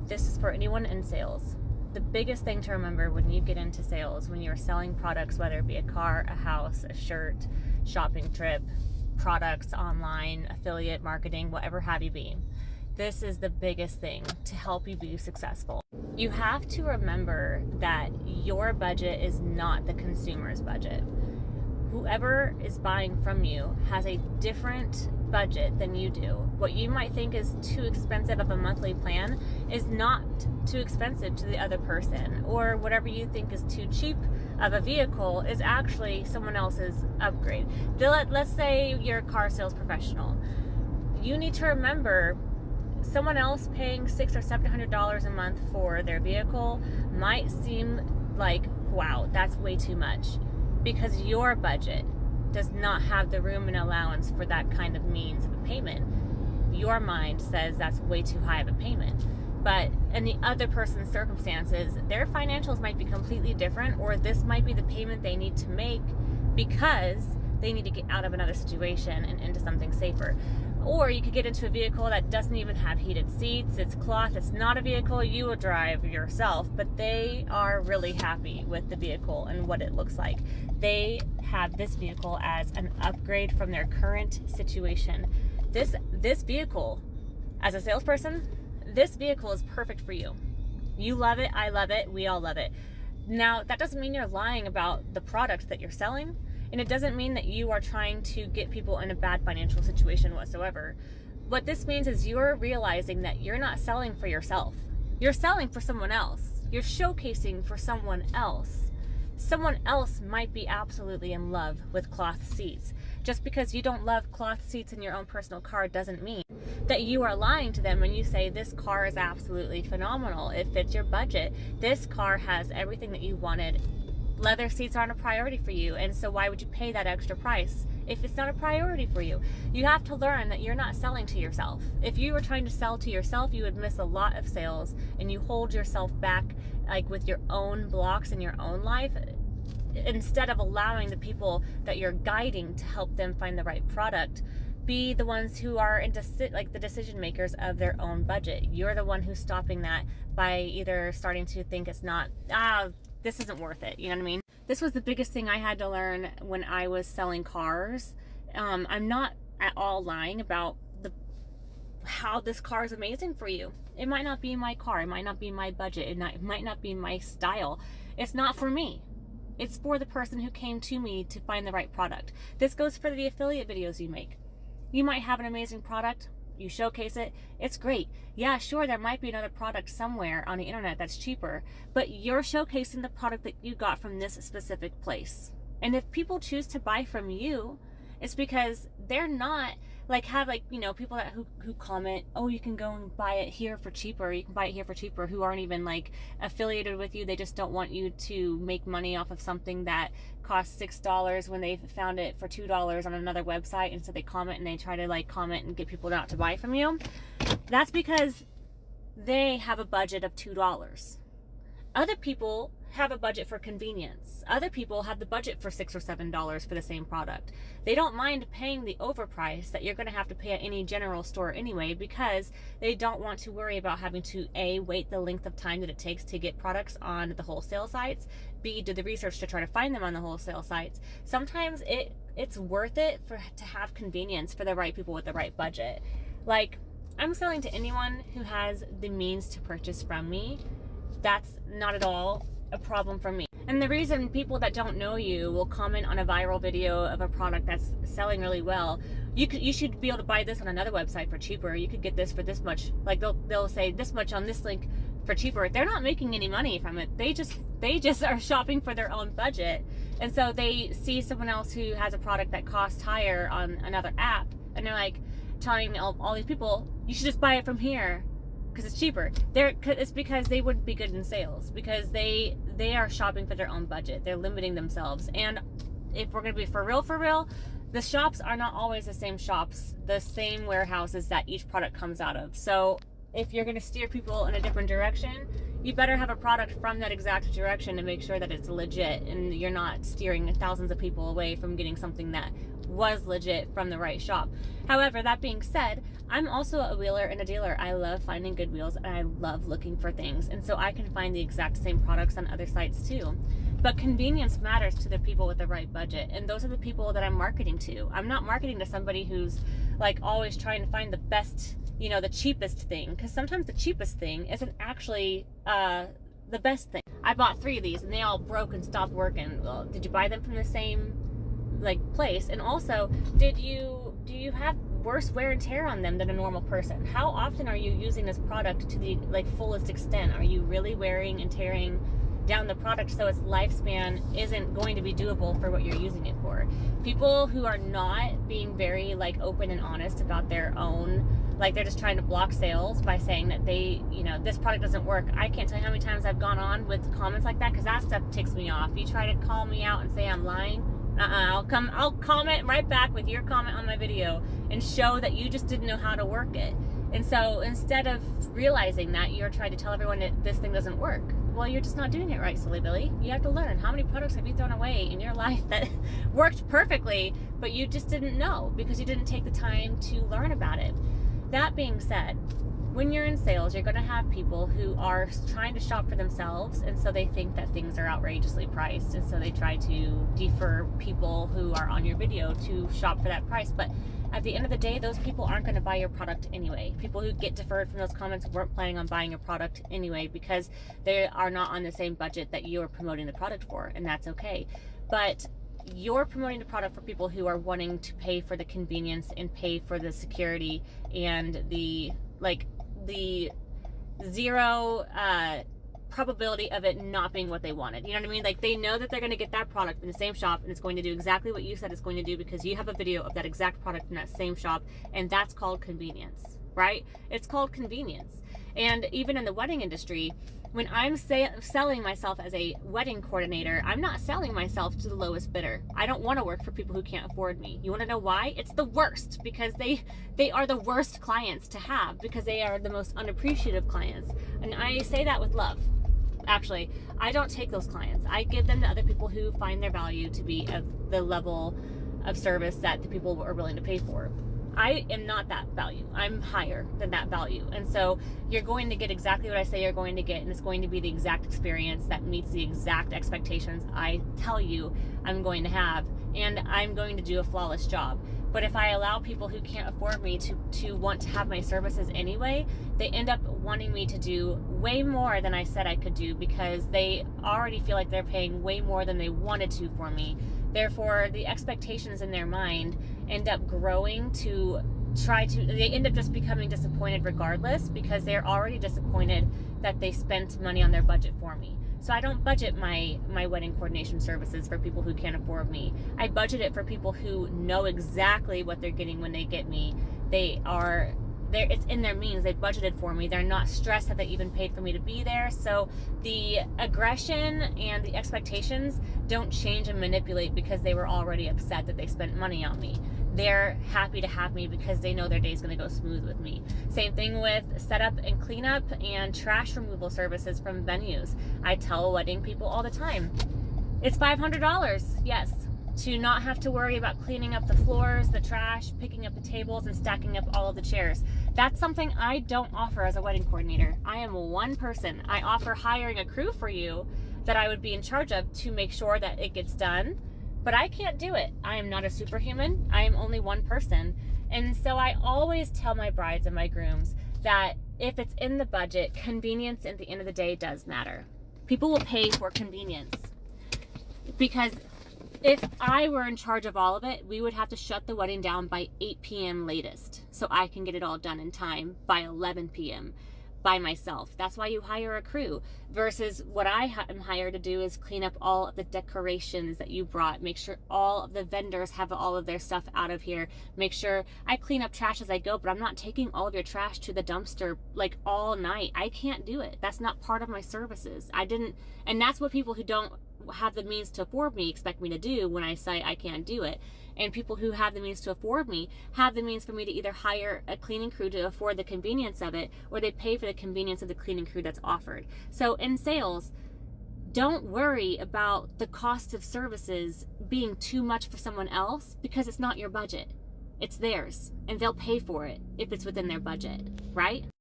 this is for anyone in sales. The biggest thing to remember when you get into sales, when you're selling products, whether it be a car, a house, a shirt, shopping trip, products online, affiliate marketing, whatever have you be, this is the biggest thing to help you be successful. You have to remember that your budget is not the consumer's budget. Whoever is buying from you has a different budget than you do. What you might think is too expensive of a monthly plan is not too expensive to the other person, or whatever you think is too cheap of a vehicle is actually someone else's upgrade. Let's say you're a car sales professional. You need to remember someone else paying $600 or $700 a month for their vehicle might seem like, wow, that's way too much, because your budget does not have the room and allowance for that kind of means of a payment. Your mind says that's way too high of a payment. But in the other person's circumstances, their financials might be completely different, or this might be the payment they need to make because they need to get out of another situation and into something safer. Or you could get into a vehicle that doesn't even have heated seats, it's cloth, it's not a vehicle you will drive yourself, but they are really happy with the vehicle and what it looks like. They have this vehicle as an upgrade from their current situation. This vehicle, as a salesperson, this vehicle is perfect for you. You love it, I love it, we all love it. Now, that doesn't mean you're lying about the product that you're selling. And it doesn't mean that you are trying to get people in a bad financial situation whatsoever. What this means is you're realizing that you're not selling for yourself. You're selling for someone else. You're showcasing for someone else. Someone else might be absolutely in love with cloth seats. Just because you don't love cloth seats in your own personal car doesn't mean that you are lying to them when you say this car is absolutely phenomenal. It fits your budget. This car has everything that you wanted. Leather seats aren't a priority for you, and so why would you pay that extra price if it's not a priority for you? You have to learn that you're not selling to yourself. If you were trying to sell to yourself, you would miss a lot of sales, and you hold yourself back like with your own blocks in your own life, instead of allowing the people that you're guiding to help them find the right product be the ones who are into like the decision makers of their own budget. You're the one who's stopping that by either starting to think it's not, this isn't worth it. You know what I mean? This was the biggest thing I had to learn when I was selling cars. I'm not at all lying about how this car is amazing for you. It might not be my car. It might not be my budget. It might not be my style. It's not for me. It's for the person who came to me to find the right product. This goes for the affiliate videos you make. You might have an amazing product. You showcase it, it's great. Yeah, sure, there might be another product somewhere on the internet that's cheaper, but you're showcasing the product that you got from this specific place. And if people choose to buy from you, it's because they're not people that who comment, oh, you can go and buy it here for cheaper, you can buy it here for cheaper, who aren't even like affiliated with you. They just don't want you to make money off of something that costs $6 when they found it for $2 on another website, and so they comment and they try to comment and get people not to buy from you. That's because they have a budget of $2. Other people have a budget for convenience. Other people have the budget for $6 or $7 for the same product. They don't mind paying the overprice that you're going to have to pay at any general store anyway, because they don't want to worry about having to A, wait the length of time that it takes to get products on the wholesale sites, B, do the research to try to find them on the wholesale sites. Sometimes it's worth it to have convenience for the right people with the right budget. Like, I'm selling to anyone who has the means to purchase from me. That's not at all a problem for me. And the reason people that don't know you will comment on a viral video of a product that's selling really well, you should be able to buy this on another website for cheaper. You could get this for this much. Like they'll say this much on this link for cheaper. They're not making any money from it. They just are shopping for their own budget. And so they see someone else who has a product that costs higher on another app, and they're like telling all these people, you should just buy it from here because it's cheaper. It's because they wouldn't be good in sales, because they are shopping for their own budget. They're limiting themselves. And if we're going to be for real, the shops are not always the same shops, the same warehouses that each product comes out of. So if you're going to steer people in a different direction, you better have a product from that exact direction to make sure that it's legit and you're not steering thousands of people away from getting something that was legit from the right shop. However, that being said, I'm also a wheeler and a dealer. I love finding good wheels and I love looking for things. And so I can find the exact same products on other sites too. But convenience matters to the people with the right budget. And those are the people that I'm marketing to. I'm not marketing to somebody who's like always trying to find the best, you know, the cheapest thing. Because sometimes the cheapest thing isn't actually the best thing. I bought 3 of these and they all broke and stopped working. Well, did you buy them from the same like place? And also, do you have worse wear and tear on them than a normal person? How often are you using this product to the like fullest extent? Are you really wearing and tearing down the product so its lifespan isn't going to be doable for what you're using it for? People who are not being very like open and honest about their own, like they're just trying to block sales by saying that they, you know, this product doesn't work. I can't tell you how many times I've gone on with comments like that, because that stuff ticks me off. You try to call me out and say I'm lying, I'll comment right back with your comment on my video and show that you just didn't know how to work it. And so instead of realizing that, you're trying to tell everyone that this thing doesn't work. Well, you're just not doing it right, silly Billy. You have to learn. How many products have you thrown away in your life that worked perfectly, but you just didn't know because you didn't take the time to learn about it? That being said, when you're in sales, you're going to have people who are trying to shop for themselves, and so they think that things are outrageously priced, and so they try to defer people who are on your video to shop for that price. But at the end of the day, those people aren't going to buy your product anyway. People who get deferred from those comments weren't planning on buying your product anyway because they are not on the same budget that you're promoting the product for, and that's okay. But you're promoting the product for people who are wanting to pay for the convenience and pay for the security and the zero probability of it not being what they wanted. You know what I mean? Like, they know that they're going to get that product in the same shop and it's going to do exactly what you said it's going to do because you have a video of that exact product in that same shop, and that's called convenience, right? It's called convenience. And even in the wedding industry, when I'm selling myself as a wedding coordinator, I'm not selling myself to the lowest bidder. I don't want to work for people who can't afford me. You want to know why? It's the worst, because they are the worst clients to have, because they are the most unappreciative clients. And I say that with love. Actually, I don't take those clients. I give them to other people who find their value to be of the level of service that the people are willing to pay for. I am not that value. I'm higher than that value. And so you're going to get exactly what I say you're going to get, and it's going to be the exact experience that meets the exact expectations I tell you I'm going to have, and I'm going to do a flawless job. But if I allow people who can't afford me to want to have my services anyway, they end up wanting me to do way more than I said I could do, because they already feel like they're paying way more than they wanted to for me. Therefore, the expectations in their mind end up growing to they end up just becoming disappointed regardless, because they're already disappointed that they spent money on their budget for me. So I don't budget my wedding coordination services for people who can't afford me. I budget it for people who know exactly what they're getting when they get me. It's in their means. They budgeted for me. They're not stressed that they even paid for me to be there. So the aggression and the expectations don't change and manipulate because they were already upset that they spent money on me. They're happy to have me because they know their day's going to go smooth with me. Same thing with setup and cleanup and trash removal services from venues. I tell wedding people all the time, it's $500, yes, to not have to worry about cleaning up the floors, the trash, picking up the tables, and stacking up all of the chairs. That's something I don't offer as a wedding coordinator. I am one person. I offer hiring a crew for you that I would be in charge of to make sure that it gets done, but I can't do it. I am not a superhuman. I am only one person. And so I always tell my brides and my grooms that if it's in the budget, convenience at the end of the day does matter. People will pay for convenience, because if I were in charge of all of it, we would have to shut the wedding down by 8 p.m. latest, so I can get it all done in time by 11 p.m. by myself. That's why you hire a crew, versus what I am hired to do is clean up all of the decorations that you brought, make sure all of the vendors have all of their stuff out of here, make sure I clean up trash as I go, but I'm not taking all of your trash to the dumpster like all night. I can't do it. That's not part of my services. And that's what people who don't have the means to afford me expect me to do when I say I can't do it. And people who have the means to afford me have the means for me to either hire a cleaning crew to afford the convenience of it, or they pay for the convenience of the cleaning crew that's offered. So in sales, don't worry about the cost of services being too much for someone else, because it's not your budget. It's theirs, and they'll pay for it if it's within their budget, right?